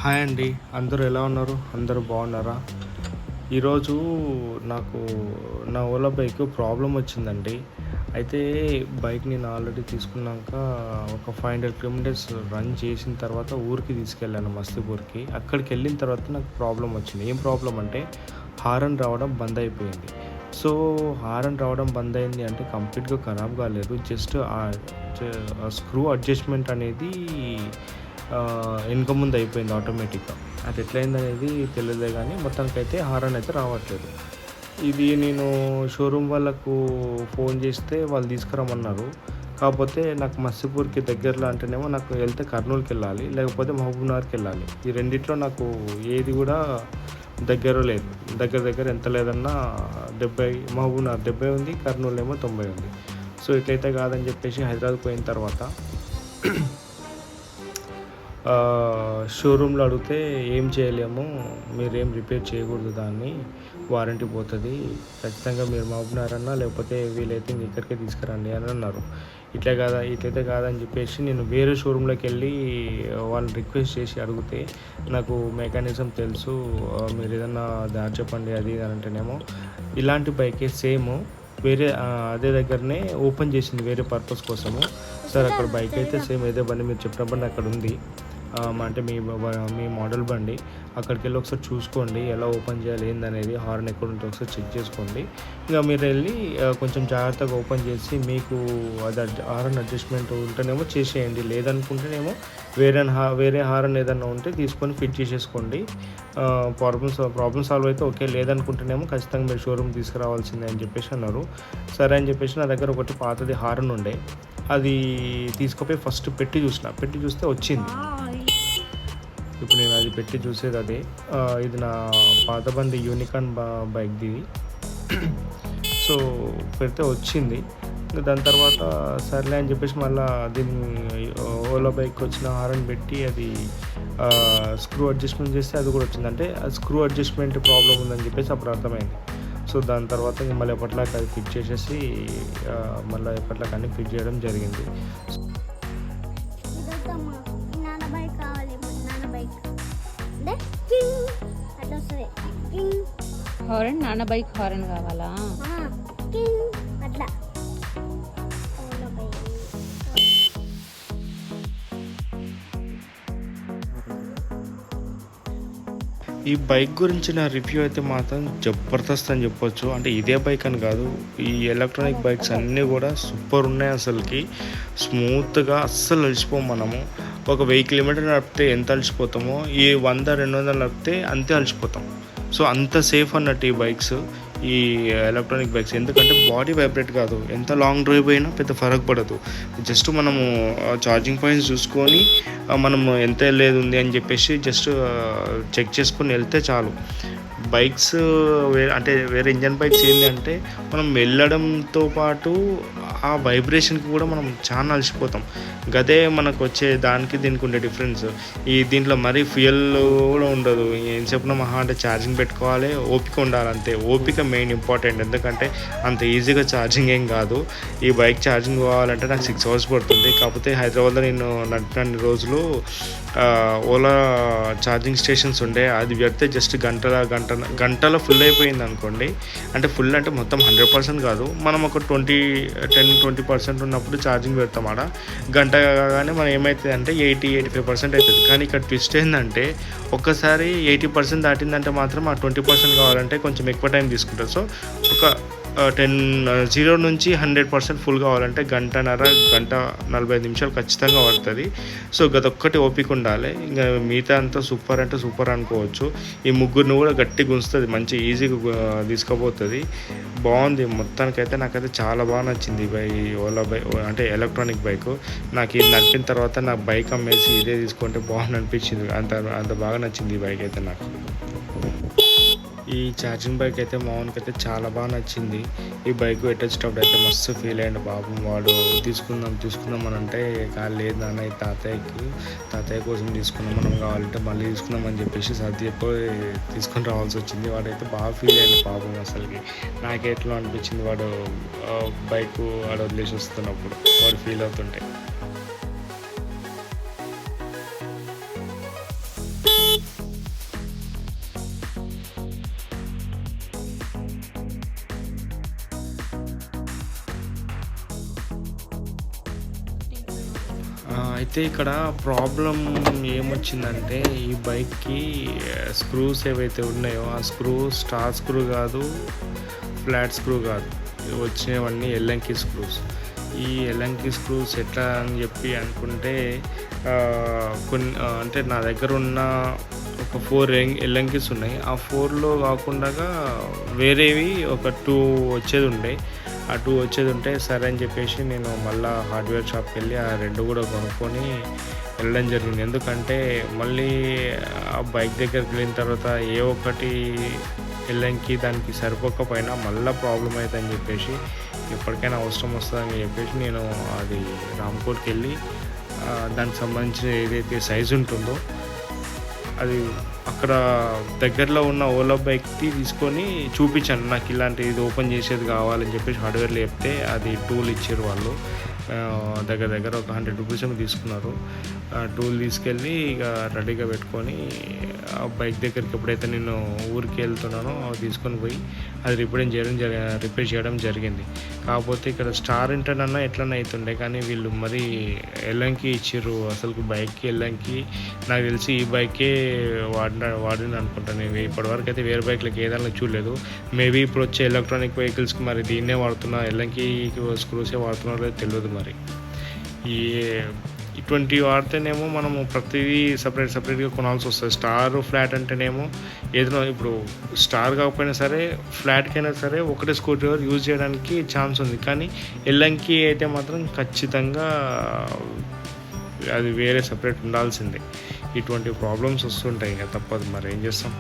Hi అండి, అందరూ ఎలా ఉన్నారు? అందరూ బాగున్నారా? ఈరోజు నాకు నా ఓలా బైక్ ప్రాబ్లం వచ్చిందండి. అయితే బైక్ నేను ఆల్రెడీ తీసుకున్నాక ఒక 500 కిలోమీటర్స్ రన్ చేసిన తర్వాత ఊరికి తీసుకెళ్ళాను, మస్తీపూర్కి. అక్కడికి వెళ్ళిన తర్వాత నాకు ప్రాబ్లం వచ్చింది. ఏం ప్రాబ్లం అంటే హారన్ రావడం బంద్ అయిపోయింది. సో హారన్ రావడం బంద్ అయింది అంటే కంప్లీట్గా ఖరాబ్ కాలేదు, జస్ట్ స్క్రూ అడ్జస్ట్మెంట్ అనేది వెనక ముందు అయిపోయింది ఆటోమేటిక్గా. అది ఎట్లయింది అనేది తెలియలే, కానీ మొత్తానికైతే హారన్ అయితే రావట్లేదు. ఇది నేను షోరూమ్ వాళ్ళకు ఫోన్ చేస్తే వాళ్ళు తీసుకురమ్మన్నారు. కాకపోతే నాకు మస్తీపూర్కి దగ్గరలో అంటేనేమో నాకు వెళ్తే కర్నూలుకి వెళ్ళాలి, లేకపోతే మహబూబ్నగర్కి వెళ్ళాలి. ఈ రెండిట్లో నాకు ఏది కూడా దగ్గర లేదు. దగ్గర ఎంత లేదన్నా 70, మహబూబ్నగర్ 70 ఉంది, కర్నూలు ఏమో 90 ఉంది. సో ఇట్లయితే కాదని చెప్పేసి హైదరాబాద్ పోయిన తర్వాత షోరూంలో అడిగితే ఏం చేయలేము, మీరేం రిపేర్ చేయకూడదు, దాన్ని వారంటీ పోతుంది, ఖచ్చితంగా మీరు మహబూబ్నగర్ అన్నా లేకపోతే వీలైతే ఇక్కడికే తీసుకురండి అని అన్నారు. ఇట్లయితే కాదని చెప్పేసి నేను వేరే షోరూంలోకి వెళ్ళి వాళ్ళని రిక్వెస్ట్ చేసి అడిగితే, నాకు మెకానిజం తెలుసు, మీరు ఏదన్నా దారి చెప్పండి అది అని అంటేనేమో ఇలాంటి బైకే సేమ్ వేరే అదే దగ్గరనే ఓపెన్ చేసింది వేరే పర్పస్ కోసము. సార్ అక్కడ బైక్ అయితే సేమ్ ఏదో బండి మీరు చెప్పిన బండి అక్కడ ఉంది, అంటే మీ మోడల్ బండి, అక్కడికి వెళ్ళి ఒకసారి చూసుకోండి ఎలా ఓపెన్ చేయాలి ఏందనేది, హార్న్ ఎక్కడ ఉంటే ఒకసారి చెక్ చేసుకోండి. ఇంకా మీరు వెళ్ళి కొంచెం జాగ్రత్తగా ఓపెన్ చేసి మీకు అది హార్న్ అడ్జస్ట్మెంట్ ఉంటేనేమో చేసేయండి, లేదనుకుంటేనేమో వేరే హార్న్ ఏదన్నా ఉంటే తీసుకొని ఫిట్ చేసేసుకోండి. ప్రాబ్లమ్ సాల్వ్ అయితే ఓకే, లేదనుకుంటేనేమో ఖచ్చితంగా మీరు షోరూమ్ తీసుకురావాల్సిందే అని చెప్పేసి అన్నారు. సరే అని చెప్పేసి నా దగ్గర ఒకటి పాతది హార్న్ ఉండే, అది తీసుకుపోయి ఫస్ట్ పెట్టి చూస్తే వచ్చింది. ఇప్పుడు నేను అది పెట్టి చూసేది అదే. ఇది నా పాత బండి యూనికాన్ బైక్ది. సో పెడితే వచ్చింది. దాని తర్వాత సర్లే అని చెప్పేసి మళ్ళీ దీన్ని ఓలా బైక్ వచ్చిన హారన్ పెట్టి అది స్క్రూ అడ్జస్ట్మెంట్ చేస్తే అది కూడా వచ్చింది. అంటే స్క్రూ అడ్జస్ట్మెంట్ ప్రాబ్లం ఉందని చెప్పేసి అప్పుడు అర్థమైంది. సో దాని తర్వాత ఇంక మళ్ళీ ఎప్పటిలాగా అది ఫిట్ చేసేసి మళ్ళీ ఎప్పటిలాగా అన్నీ ఫిట్ చేయడం జరిగింది. హారన్ నాన్న బైక్ హారన్ కావాలా? అట్లా ఈ బైక్ గురించి నా రివ్యూ అయితే మాత్రం జబర్దస్త్ అని చెప్పొచ్చు. అంటే ఇదే బైక్ అని కాదు, ఈ ఎలక్ట్రానిక్ బైక్స్ అన్నీ కూడా సూపర్ ఉన్నాయి. అసలుకి స్మూత్గా అస్సలు అలసిపోము. మనము ఒక 1000 కిలోమీటర్ నడిపితే ఎంత అలసిపోతామో, ఈ 100-200 నడిపితే అంతే అలసిపోతాం. సో అంత సేఫ్ అన్నట్టు ఈ బైక్స్, ఈ ఎలక్ట్రానిక్ బైక్స్. ఎందుకంటే బాడీ వైబ్రేట్ కాదు, ఎంత లాంగ్ డ్రైవ్ అయినా పెద్ద ఫరక్ పడదు. జస్ట్ మనము ఛార్జింగ్ పాయింట్స్ చూసుకొని మనము ఎంత వెళ్ళేది ఉంది అని చెప్పేసి జస్ట్ చెక్ చేసుకొని వెళ్తే చాలు. బైక్స్ వేరే ఇంజన్ బైక్స్ ఏంటంటే మనం వెళ్ళడంతో పాటు ఆ వైబ్రేషన్కి కూడా మనం చాలా అలసిపోతాం. గదే మనకు వచ్చే దానికి దీనికి ఉండే డిఫరెన్స్. దీంట్లో మరీ ఫ్యూయల్ కూడా ఉండదు, ఏం చెప్పినా మహా అంటే ఛార్జింగ్ పెట్టుకోవాలి, ఓపిక ఉండాలి అంతే. ఓపిక మెయిన్ ఇంపార్టెంట్, ఎందుకంటే అంత ఈజీగా ఛార్జింగ్ ఏం కాదు. ఈ బైక్ ఛార్జింగ్ కావాలంటే నాకు 6 hours పడుతుంది. కాకపోతే హైదరాబాద్లో నేను నడిపిన రోజులు ఓలా ఛార్జింగ్ స్టేషన్స్ ఉండే, అది పెడితే జస్ట్ గంటలో ఫుల్ అయిపోయింది అనుకోండి. అంటే ఫుల్ అంటే మొత్తం 100% కాదు, మనం ఒక 10-20% ఉన్నప్పుడు ఛార్జింగ్ పెడతాం. ఆడ గంట కాగానే మనం ఏమవుతుంది అంటే 80-85% అవుతుంది. కానీ ఇక్కడ ట్విస్ట్ ఏంటంటే ఒక్కసారి 80% దాటిందంటే మాత్రం ఆ 20% కావాలంటే కొంచెం ఎక్కువ టైం తీసుకుంటుంది. సో ఒక 0 నుంచి 100% ఫుల్ కావాలంటే గంట 45 నిమిషాలు ఖచ్చితంగా పడుతుంది. సో గదొక్కటి ఓపిక ఉండాలి. ఇంకా మిగతా అంతా సూపర్ అంటే సూపర్ అనుకోవచ్చు. ఈ ముగ్గురిని కూడా గట్టి గుంచుతుంది, మంచి ఈజీగా తీసుకుపోతుంది. బాగుంది మొత్తానికైతే. నాకైతే చాలా బాగా నచ్చింది ఈ ఓలా బైక్, అంటే ఎలక్ట్రానిక్ బైక్. నాకు ఇది నడిపిన తర్వాత నాకు బైక్ అమ్మేసి ఇదే తీసుకుంటే బాగుంది అనిపించింది. అంత బాగా నచ్చింది ఈ బైక్ అయితే నాకు. ఈ ఛార్జింగ్ బైక్ అయితే మా వానికి చాలా బాగా నచ్చింది. ఈ బైక్ పెట్టేటప్పుడు అయితే మస్తు ఫీల్ అయ్యాడు పాపం. వాడు తీసుకుందాం అని అంటే కాదు, లేదు నాన్న ఈ తాతయ్య కోసం తీసుకున్నాం, మనం కావాలంటే మళ్ళీ తీసుకుందాం అని చెప్పేసి సర్దిపోయి తీసుకొని రావాల్సి వచ్చింది. వాడైతే బాగా ఫీల్ అయ్యాడు పాపం. అసలుకి నాకే ఎట్లా అనిపించింది వాడు బైక్ వాడు వదిలేసి వస్తున్నప్పుడు వాడు ఫీల్ అవుతుంటే. అయితే ఇక్కడ ప్రాబ్లం ఏమొచ్చిందంటే ఈ బైక్‌కి స్క్రూస్ ఏవైతే ఉన్నాయో ఆ స్టార్ స్క్రూ కాదు, ఫ్లాట్ స్క్రూ కాదు. వచ్చినవన్నీ ఎల్లంకి స్క్రూస్. ఈ ఎల్లంకి స్క్రూస్ ఎట్లా అని చెప్పి అనుకుంటే అంటే నా దగ్గర ఉన్న ఒక 4 ఎల్లంకిస్ ఉన్నాయి. ఆ 4లో కాకుండా వేరేవి ఒక 2 వచ్చేది ఉండే. ఆ 2 వచ్చేది ఉంటే సరే అని చెప్పేసి నేను మళ్ళీ హార్డ్వేర్ షాప్కి వెళ్ళి ఆ 2 కూడా కొనుక్కొని వెళ్ళడం జరిగింది. ఎందుకంటే మళ్ళీ ఆ బైక్ దగ్గరికి వెళ్ళిన తర్వాత ఏ ఒక్కటి ఎల్లంకి దానికి సరిపోకపోయినా మళ్ళీ ప్రాబ్లం అవుతుందని చెప్పేసి ఎప్పటికైనా అవసరం వస్తుందని చెప్పేసి నేను అది రామ్కోట్కి వెళ్ళి దానికి సంబంధించిన ఏదైతే సైజు ఉంటుందో అది అక్కడ దగ్గరలో ఉన్న ఓలా బైక్కి తీసుకొని చూపించాను. నాకు ఇలాంటి ఇది ఓపెన్ చేసేది కావాలని చెప్పేసి హార్డ్వేర్లో చెప్తే అది టూల్ ఇచ్చారు వాళ్ళు. దగ్గర ఒక 100 రూపీస్ ఏమో తీసుకున్నారు. టూల్ తీసుకెళ్ళి ఇక రెడీగా పెట్టుకొని ఆ బైక్ దగ్గరికి ఎప్పుడైతే నేను ఊరికి వెళ్తున్నానో అవి తీసుకొని పోయి అది రిపేర్ చేయడం జరిగింది. కాకపోతే ఇక్కడ స్టార్ ఇంటర్నన్నా ఎట్లన్నా అవుతుండే, కానీ వీళ్ళు మరి ఎల్లంకి ఇచ్చిర్రు. అసలు బైక్కి ఎల్లంకి నాకు తెలిసి ఈ బైకే వాడిన అనుకుంటాను. నేను ఇప్పటివరకు అయితే వేరే బైక్లకి ఏదైనా చూడలేదు. మేబీ ఇప్పుడు వచ్చే ఎలక్ట్రానిక్ వెహికల్స్కి మరి దీన్నే వాడుతున్నా, ఎల్లంకి స్క్రూసే వాడుతున్నారో తెలియదు. మరి ఇటువంటి వాడితేనేమో మనము ప్రతిదీ సపరేట్గా కొనాల్సి వస్తుంది. స్టార్ ఫ్లాట్ అంటేనేమో ఏదైనా ఇప్పుడు స్టార్ కాకపోయినా సరే ఫ్లాట్కైనా సరే ఒకటే స్క్రూ డ్రైవర్ యూజ్ చేయడానికి ఛాన్స్ ఉంది. కానీ ఎల్లంకి అయితే మాత్రం ఖచ్చితంగా అది వేరే సపరేట్ ఉండాల్సిందే. ఇటువంటి ప్రాబ్లమ్స్ వస్తుంటాయి, ఇంకా తప్పదు, మరి ఏం చేస్తాం.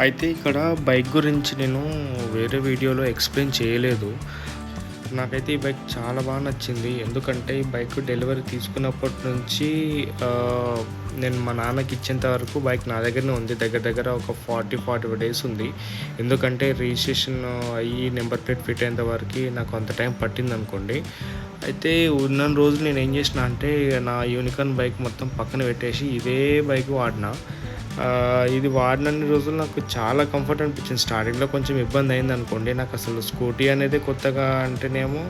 అయితే ఇక్కడ బైక్ గురించి నేను వేరే వీడియోలో ఎక్స్ప్లెయిన్ చేయలేదు. నాకైతే ఈ బైక్ చాలా బాగా నచ్చింది. ఎందుకంటే ఈ బైక్ డెలివరీ తీసుకున్నప్పటి నుంచి నేను మా నాన్నకి ఇచ్చేంత వరకు బైక్ నా దగ్గరనే ఉంది. దగ్గర ఒక 45 డేస్ ఉంది. ఎందుకంటే రిజిస్ట్రేషన్ అయ్యి నెంబర్ ప్లేట్ ఫిట్ అయ్యేంత వరకు నాకు అంత టైం పట్టింది అనుకోండి. అయితే ఉన్న రోజులు నేను ఏం చేసిన అంటే నా యూనికార్న్ బైక్ మొత్తం పక్కన పెట్టేసి ఇదే బైక్ వాడినా. ఇది వాడినన్ని రోజులు నాకు చాలా కంఫర్ట్ అనిపించింది. స్టార్టింగ్లో కొంచెం ఇబ్బంది అయింది అనుకోండి. నాకు అసలు స్కూటీ అనేది కొత్తగా అంటేనేమో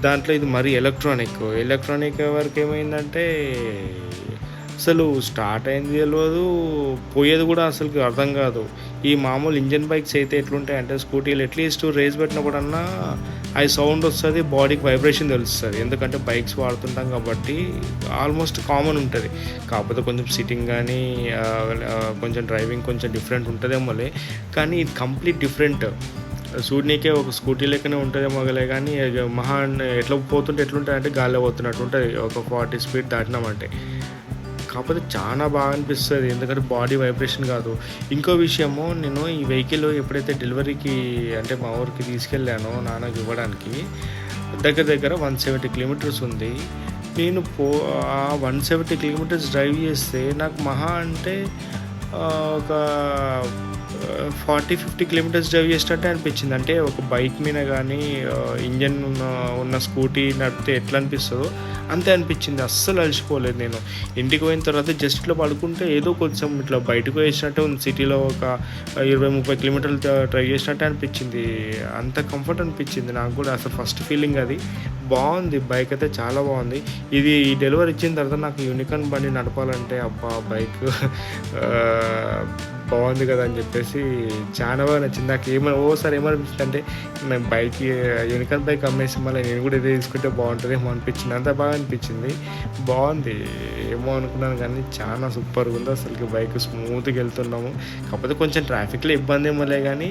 దాంట్లో ఇది మరీ ఎలక్ట్రానిక్ వరకు ఏమైందంటే అసలు స్టార్ట్ అయింది తెలియదు, పోయేది కూడా అసలు అర్థం కాదు. ఈ మామూలు ఇంజన్ బైక్స్ అయితే ఎట్లుంటాయి అంటే స్కూటీలు అట్లీస్ట్ రేస్ పెట్టినప్పుడన్నా అది సౌండ్ వస్తుంది, బాడీకి వైబ్రేషన్ తెలుస్తుంది. ఎందుకంటే బైక్స్ వాడుతుంటాం కాబట్టి ఆల్మోస్ట్ కామన్ ఉంటుంది. కాకపోతే కొంచెం సిట్టింగ్ కానీ కొంచెం డ్రైవింగ్ కొంచెం డిఫరెంట్ ఉంటుందేమోలే, కానీ ఇది కంప్లీట్ డిఫరెంట్. చూడనీకే ఒక స్కూటీ లెక్కనే ఉంటుందేమో కానీ మహా ఎట్లా పోతుంటే ఎట్లుంటుంది అంటే గాల్లో పోతున్నట్టు ఉంటుంది ఒక 40 స్పీడ్ దాటినామంటే. కాకపోతే చాలా బాగా అనిపిస్తుంది, ఎందుకంటే బాడీ వైబ్రేషన్ కాదు. ఇంకో విషయము, నేను ఈ వెహికల్ ఎప్పుడైతే డెలివరీకి అంటే మా ఊరికి తీసుకెళ్ళానో నాన్నకి ఇవ్వడానికి దగ్గర 170 కిలోమీటర్స్ ఉంది. నేను ఆ 170 కిలోమీటర్స్ డ్రైవ్ చేస్తే నాకు మహా అంటే ఒక 40-50 కిలోమీటర్స్ డ్రైవ్ చేసినట్టే అనిపించింది. అంటే ఒక బైక్ మీద కానీ ఇంజన్ ఉన్న స్కూటీ నడిపితే ఎట్లా అనిపిస్తుందో అంతే అనిపించింది. అస్సలు అలసిపోలేదు. నేను ఇంటికి పోయిన తర్వాత జస్ట్ ఇట్లా పడుకుంటే ఏదో కొంచెం ఇట్లా బయటకు వేసినట్టే ఉంది. సిటీలో ఒక 20-30 కిలోమీటర్లు డ్రైవ్ చేసినట్టే అనిపించింది. అంత కంఫర్ట్ అనిపించింది నాకు కూడా. అసలు ఫస్ట్ ఫీలింగ్ అది. బాగుంది బైక్ అయితే, చాలా బాగుంది. ఇది డెలివరీ ఇచ్చిన తర్వాత నాకు యూనికార్న్ బండి నడపాలంటే అబ్బా బైక్ బాగుంది కదా అని చెప్పేసి చాలా బాగా నచ్చింది నాకు. ఓసారి ఏమనిపించింది అంటే నేను బైక్ యూనికార్న్ బైక్ అమ్మేసి మళ్ళీ నేను కూడా ఇదే తీసుకుంటే బాగుంటుందేమో అనిపించింది. అంత బాగా అనిపించింది, బాగుంది. ఏమో అనుకున్నాను కానీ చాలా సూపర్గా ఉంది అసలుకి. బైక్ స్మూత్గా వెళ్తున్నాము. కాకపోతే కొంచెం ట్రాఫిక్లో ఇబ్బంది ఏమోలే కానీ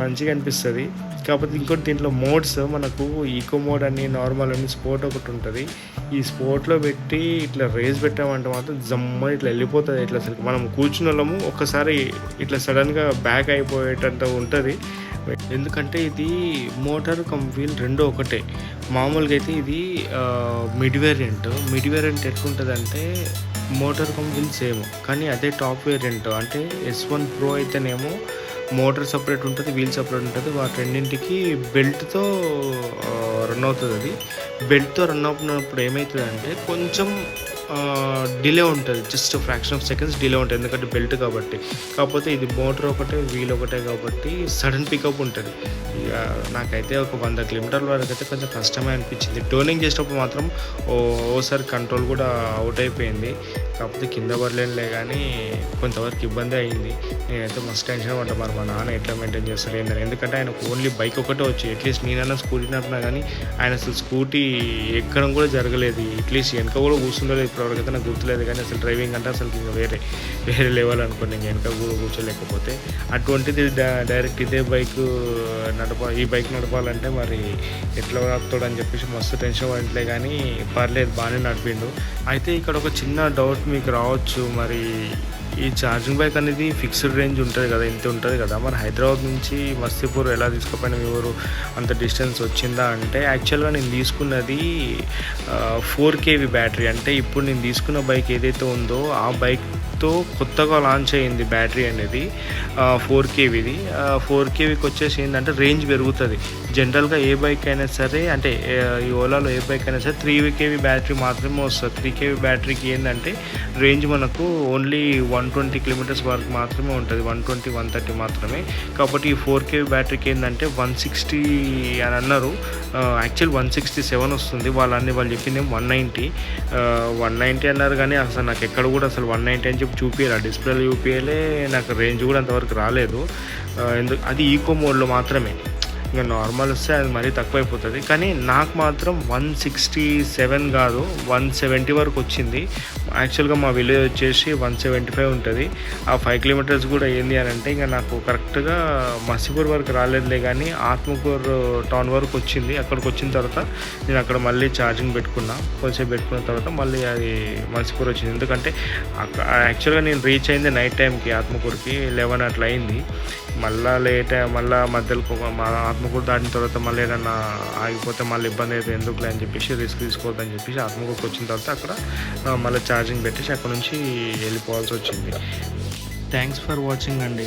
మంచిగా అనిపిస్తుంది. కాకపోతే ఇంకోటి దీంట్లో మోడ్స్ మనకు ఈకో మోడ్ అని నార్మల్ అని స్పోర్ట్ ఒకటి ఉంటుంది. ఈ స్పోర్ట్లో పెట్టి ఇట్లా రేస్ పెట్టామంటే మాత్రం జమ్మని ఇట్లా వెళ్ళిపోతుంది. ఇట్లా అసలు మనం కూర్చున్న వాళ్ళము ఒక్కసారి ఇట్లా సడన్గా బ్యాక్ అయిపోయేటంత ఉంటుంది. ఎందుకంటే ఇది మోటార్ కమ్ వీల్ రెండో ఒకటే. మామూలుగా అయితే ఇది మిడ్ వేరియంట్ ఎట్లుంటుంది అంటే మోటార్ కమ్ వీల్ సేమ్, కానీ అదే టాప్ వేరియంట్ అంటే S1 Pro అయితేనేమో మోటార్ సపరేట్ ఉంటుంది, వీల్ సపరేట్ ఉంటుంది. వాటి రెండింటికి బెల్ట్తో రన్ అవుతుంది. అది బెల్ట్తో రన్ అవుతున్నప్పుడు ఏమవుతుంది అంటే కొంచెం డిలే ఉంటుంది, just fraction of seconds delay ఉంటుంది ఎందుకంటే బెల్ట్ కాబట్టి. కాకపోతే ఇది మోటార్ ఒకటే వీల్ ఒకటే కాబట్టి సడన్ పికప్ ఉంటుంది. ఇక నాకైతే ఒక 100 కిలోమీటర్ల వరకు అయితే కొంచెం కష్టమే అనిపించింది. టోనింగ్ చేసేటప్పుడు మాత్రం ఓసారి కంట్రోల్ కూడా అవుట్ అయిపోయింది. కాకపోతే కింద పడలేనులే కానీ కొంతవరకు ఇబ్బంది అయింది. నేనైతే మస్తు టెన్షన్ పడ్డా, మరి మా నాన్న ఎట్లా మెయింటైన్ చేస్తాడు ఏందని. ఎందుకంటే ఆయనకు ఓన్లీ బైక్ ఒకటే వచ్చి, అట్లీస్ట్ నేనైనా స్కూటీ నడిపినా కానీ ఆయన అసలు స్కూటీ ఎక్కడం కూడా జరగలేదు. అట్లీస్ట్ వెనక కూడా కూర్చుండలేదు ఇప్పటివరకైతే, నాకు గుర్తులేదు. కానీ అసలు డ్రైవింగ్ అంటే అసలు ఇంకా వేరే లెవెల్ అనుకోండి, ఇంక వెనక కూడా కూర్చోలేకపోతే. అటువంటిది డైరెక్ట్ ఇదే బైక్ ఈ బైక్ నడపాలంటే మరి ఎట్లా నడుపుతాడని చెప్పేసి మస్తు టెన్షన్ పడట్లే, కానీ పర్లేదు బాగానే నడిపిండు. అయితే ఇక్కడ ఒక చిన్న డౌట్ మీకు రావచ్చు, మరి ఈ ఛార్జింగ్ బైక్ అనేది ఫిక్స్డ్ రేంజ్ ఉంటుంది కదా, ఇంత ఉంటుంది కదా, మరి హైదరాబాద్ నుంచి మస్తీపూర్ ఎలా తీసుకుపోయినా మీ ఊరు అంత డిస్టెన్స్ వచ్చిందా అంటే, యాక్చువల్గా నేను తీసుకున్నది 4 kV బ్యాటరీ. అంటే ఇప్పుడు నేను తీసుకున్న బైక్ ఏదైతే ఉందో ఆ బైక్తో కొత్తగా లాంచ్ అయ్యింది బ్యాటరీ అనేది 4 kVది. 4 kVకి వచ్చేసి ఏంటంటే రేంజ్ పెరుగుతుంది. జనరల్గా ఏ బైక్ అయినా సరే, అంటే ఈ ఓలాలో ఏ బైక్ అయినా సరే 3 kV బ్యాటరీ మాత్రమే వస్తుంది. 3 kV బ్యాటరీకి ఏంటంటే రేంజ్ మనకు ఓన్లీ 120 కిలోమీటర్స్ వరకు మాత్రమే ఉంటుంది, 120-130 మాత్రమే. కాబట్టి ఈ 4 kV బ్యాటరీకి ఏంటంటే 160 అని అన్నారు. యాక్చువల్ 167 వస్తుంది. వాళ్ళు చెప్పింది 190 అన్నారు, కానీ అసలు నాకు ఎక్కడ కూడా అసలు 190 అని చెప్పి చూపించాలి, ఆ డిస్ప్లేలో చూపించలే. నాకు రేంజ్ కూడా అంతవరకు రాలేదు. అది ఈకో మోడ్లో మాత్రమే. ఇంకా నార్మల్ వస్తే అది మరీ తక్కువైపోతుంది. కానీ నాకు మాత్రం 167 కాదు 170 వరకు వచ్చింది. యాక్చువల్గా మా విలేజ్ వచ్చేసి 175 ఉంటుంది. ఆ 5 కిలోమీటర్స్ కూడా ఏంది అని అంటే ఇంకా నాకు కరెక్ట్గా మసీపూర్ వరకు రాలేదులే, కానీ ఆత్మకూరు టౌన్ వరకు వచ్చింది. అక్కడికి వచ్చిన తర్వాత నేను అక్కడ మళ్ళీ ఛార్జింగ్ పెట్టుకున్నా. కొంచెం పెట్టుకున్న తర్వాత మళ్ళీ అది మసీపూర్ వచ్చింది. ఎందుకంటే యాక్చువల్గా నేను రీచ్ అయింది నైట్ టైంకి, ఆత్మకూరుకి 11 అట్లా అయింది. మళ్ళీ మధ్యలో ఆత్మకూరు దాటిన తర్వాత మళ్ళీ ఏదన్నా ఆగిపోతే మళ్ళీ ఇబ్బంది అయితే ఎందుకులే అని చెప్పేసి రిస్క్ తీసుకోవద్దని చెప్పేసి ఆత్మకూరుకి వచ్చిన తర్వాత అక్కడ మళ్ళీ ఛార్జింగ్ పెట్టేసి అక్కడ నుంచి వెళ్ళిపోవాల్సి వచ్చింది. థ్యాంక్స్ ఫర్ వాచింగ్ అండి.